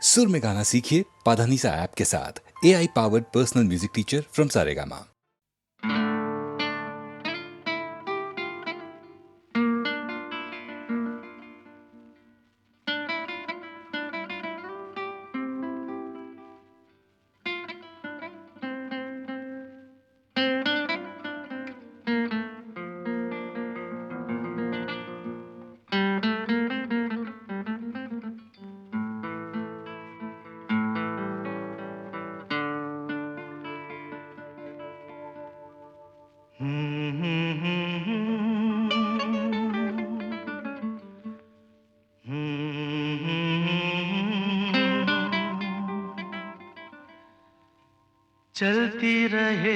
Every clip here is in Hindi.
सुर में गाना सीखिए पाधानीसा ऐप के साथ। AI powered personal music teacher from Saregama. चलती रहे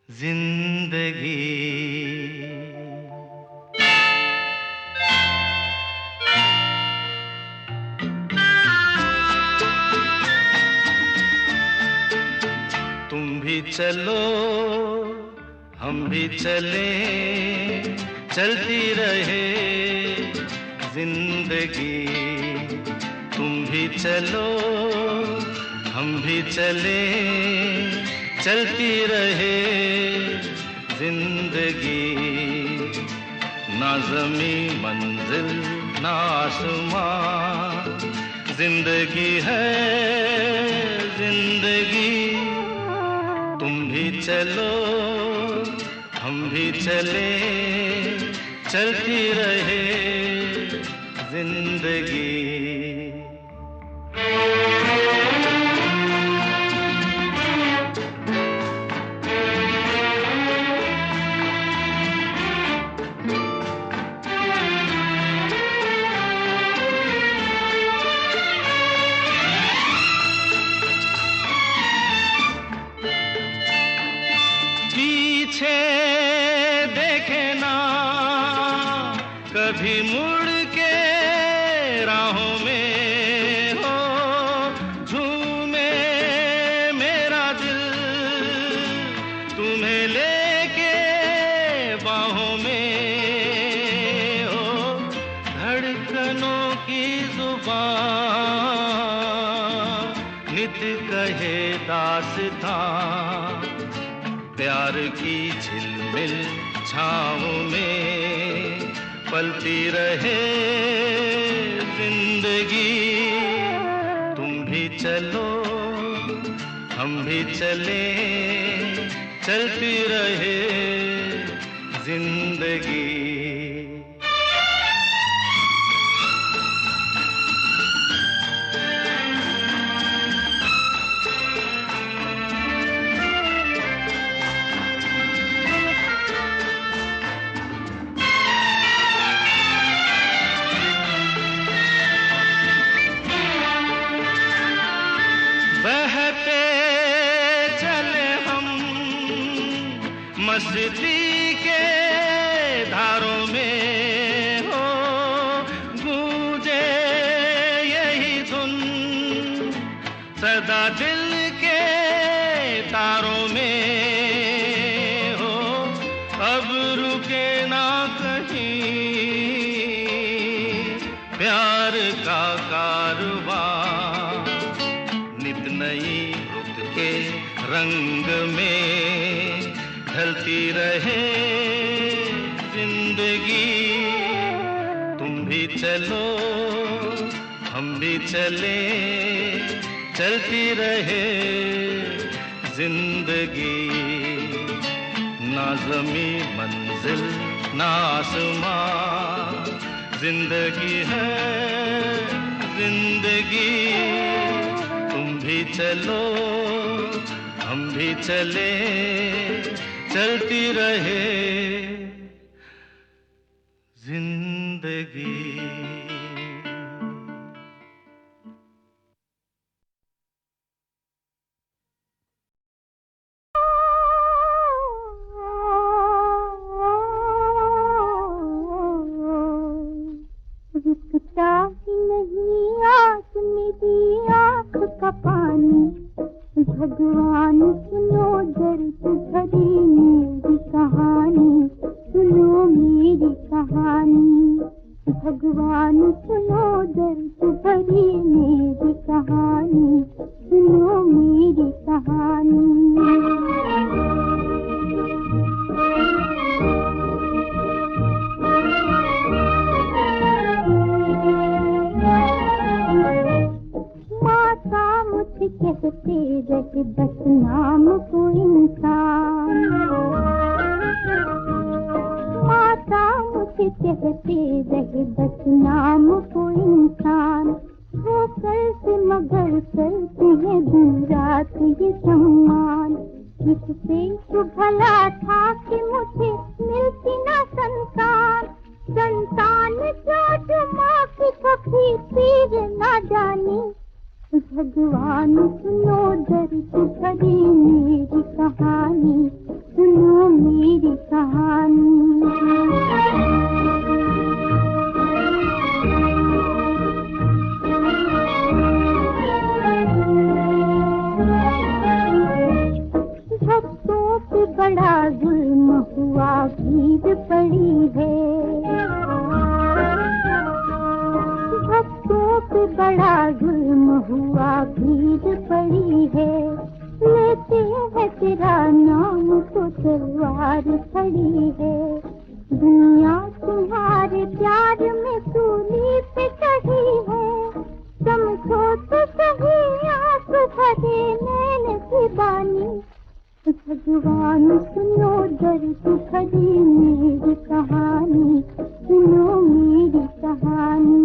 जिंदगी, तुम भी चलो हम भी चले, चलती रहे जिंदगी। तुम भी चलो हम भी चले, चलती रहे जिंदगी। ना ज़मीं मंजिल ना आसमां, जिंदगी है जिंदगी। तुम भी चलो हम भी चले, चलती रहे जिंदगी। कभी मुड़ के राहों में हो, झूमे मेरा दिल तुम्हें लेके बाहों में हो। धड़कनों की जुबान नित कहे दास्तां, प्यार की झिलमिल छाँव में पलती रहे जिंदगी। तुम भी चलो हम भी चले, चलती रहे जिंदगी। बहते चले हम मस्ती के धारों में हो, गूंजे यही धुन सदा दिल के तारों में हो। अब रुके ना कहीं प्यार का कारवां, नित नई रुत के रंग में ढलती रहे जिंदगी। तुम भी चलो हम भी चले, चलती रहे जिंदगी। ना ज़मीं मंजिल ना आसमां, जिंदगी है जिंदगी। तुम भी चलो हम भी चले, चलती रहे जिंदगी। रुकता ही नहीं आँख मेरी आँख का पानी, भगवान सुनो दर्द भरी मेरी कहानी, सुनो मेरी कहानी। भगवान सुनो दर्द कहते रहे बस नाम को इंसान। माता मुझे कहते रहे बस नाम को इंसान। वो करते मगर करते हैं दिन रात ये सम्मान। इससे तो भला था कि मुझे मिलती ना संतान। संतान जो माँ की कभी पीर ना जानी। भगवान सुनो दर्द भरी मेरी कहानी, सुनो मेरी कहानी। भक्तों पे बड़ा जुल्म हुआ, भीड़ पड़ी है। भक्तों पे बड़ा जुल्म हुआ, भीड़ पड़ी है। लेते हैं तेरा नाम तो तलवार खड़ी है। दुनिया तुम्हारे प्यार में सूली पे चढ़ी है। समझो तो सही आंसू भरे नैन की बानी। भगवान सुनो दर्द भरी मेरी कहानी, सुनो मेरी कहानी।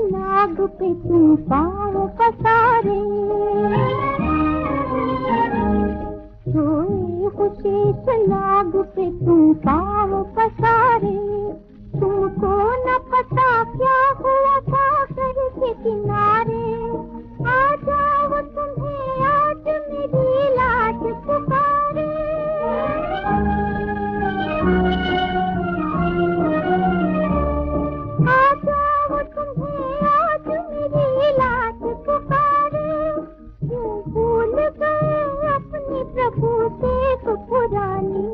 नाग पे तुम पाँव पसारे, सोए खुशी नाग पे तुम पाँव पसारे। तुमको न पता क्या हुआ सागर के किनारे। आ जाओ तुम्हें आज मेरी लाज पुकारे। आ जाओ तुम्हें आज मेरी लाज पुकारे। क्यों भूल गए अपने प्रभु से तो पुरानी।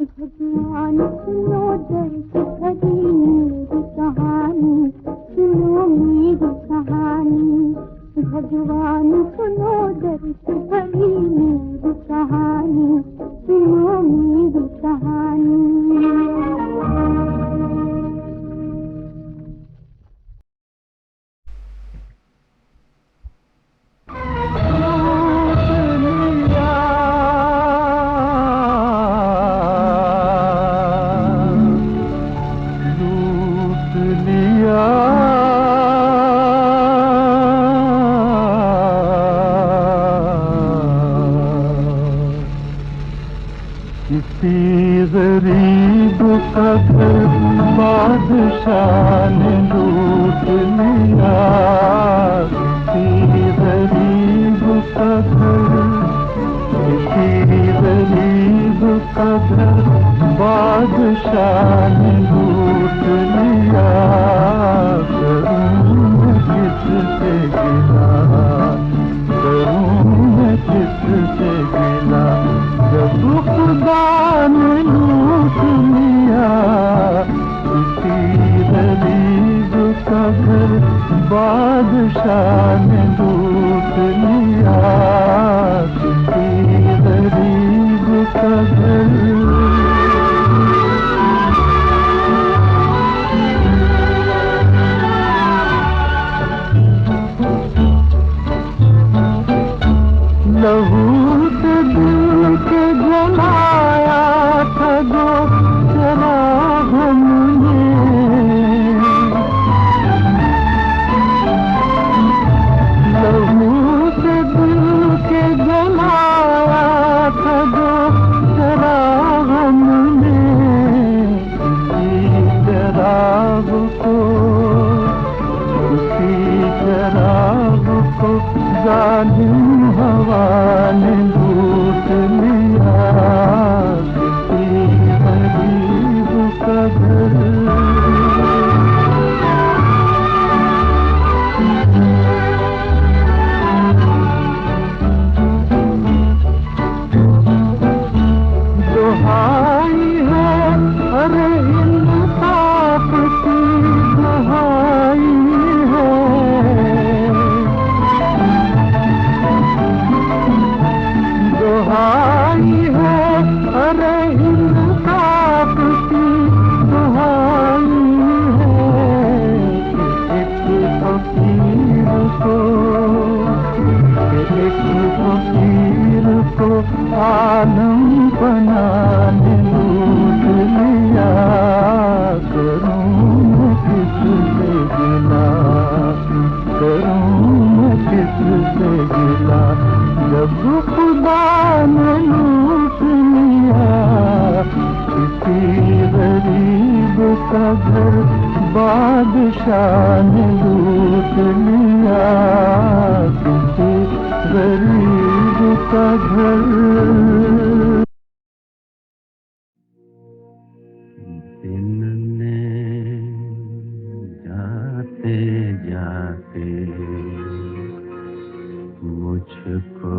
भगवान सुनो दर्द भरी मेरी कहानी, सुनो मेरी कहानी। भगवान सुनो दर्द भरी मेरी कहानी, सुनो मेरी कहानी। गरीब का घर बादशाह ने लूट लिया। किसी गरीब का घर, किसी गरीब का घर बादशाह ने लूट लिया। करूं मैं किससे गिला, करूं मैं किससे गिला। जब खुदा ने लूट लिया किसी गरीब का घर बादशाह ने लूट लिया। किसी गरीब का घर लहू से दिल के जलाया था जो शराब हमने। लहू से दिल के जलाया था जो अपना ने लूट लिया, करूं मैं किससे गिला, करूं मैं किससे गिला। जब खुदा ने लूट लिया किसी गरीब का घर, बादशाह ने लूट लिया किसी गरीब का घर। दिन ने जाते जाते मुझको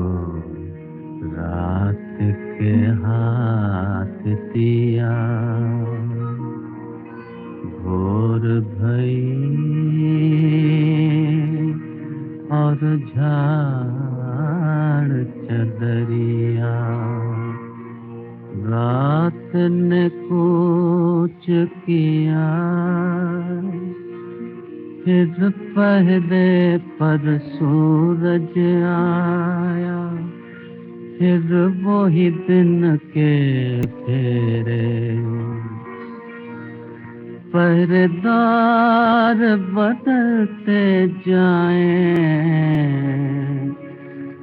रात के हाथ दिया, भोर भई और झाड़ चदरिया, रात ने कूच किया, फिर पहरे पर सूरज आया, फिर वही दिन के फेरे, पहरेदार बदलते जाएं,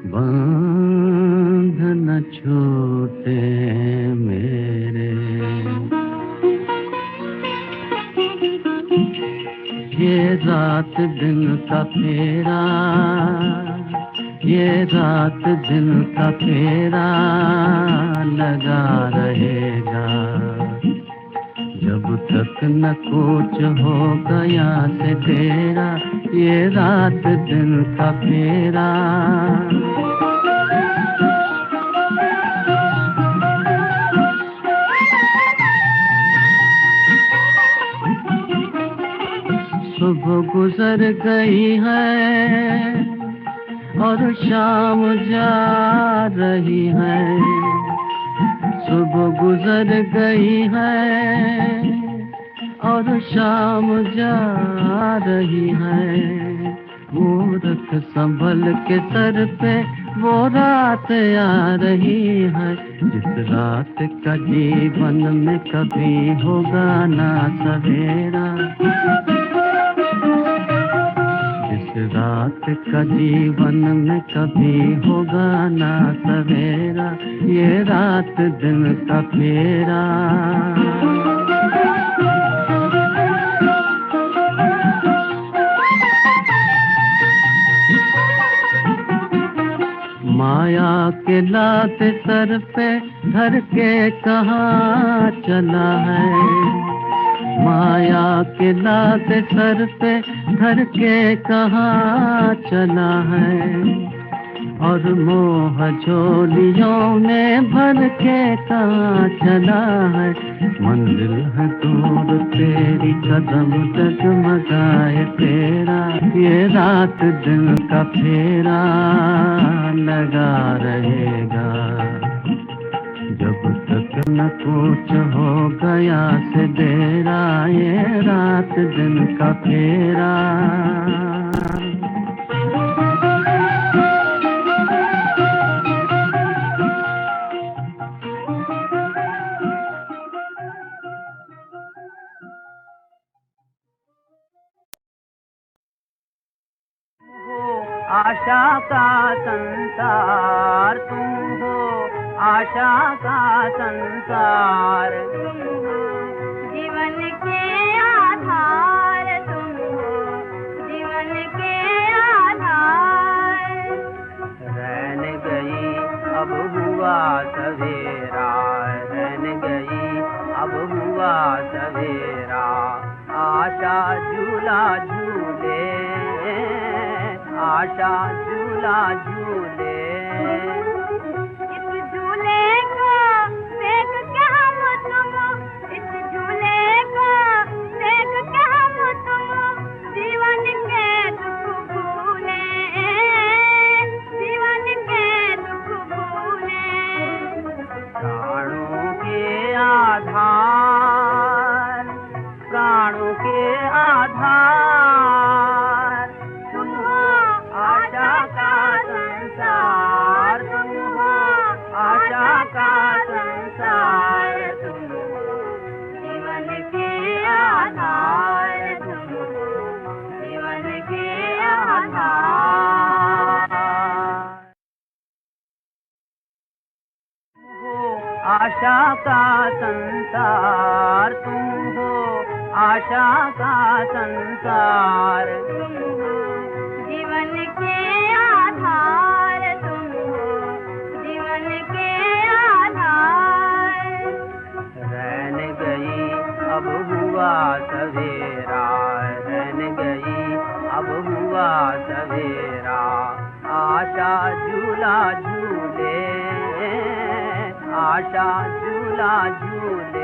बंध न छूटे मेरे। ये रात दिन का फेरा, ये रात दिन का फेरा लगा रहेगा, जब तक न कुछ हो गया से तेरा। ये रात दिन का फेरा, सुबह गुजर गई है और शाम जा रही है, सुबह गुजर गई है और शाम जा रही है। मूर्ख संभल के सर पे वो रात आ रही है, जिस रात का जीवन में कभी होगा ना सवेरा, जिस रात का जीवन में कभी होगा ना सवेरा। ये रात दिन का फेरा, माया के लात सर पे धर के कहाँ चला है, माया के लात सर पे धर के कहाँ चला है, और मोह झोलियों में भर के कहाँ चला है। मंजिल है दूर तेरी कदम डगमगाए तेरा, ये रात दिन का फेरा लगा रहेगा, जब तक न कुछ हो गया से देरा। ये रात दिन का फेरा, आशा का संसार तुम हो, आशा का संसार तुम हो, जीवन के आधार तुम हो, जीवन के आधार। रहन गई अब हुआ सवेरा, रहन गई अब हुआ सवेरा, आशा झूला झूले, आशा झूला झूले। इस झूले को देख के हम तुम, इस झूले को देख के हम तुम, जीवन के दुख भूले, जीवन के दुख भूले। प्राणों के आधार, प्राणों के आधार, आशा का आशा का संसार तुम हो, आशा का संसार तुम हो, जीवन के आधार तुम हो, जीवन के आधार। रहन गई अब हुआ सवेरा, रहन गई अब हुआ सवेरा, आशा झूला झूले, आशा झूला झूले।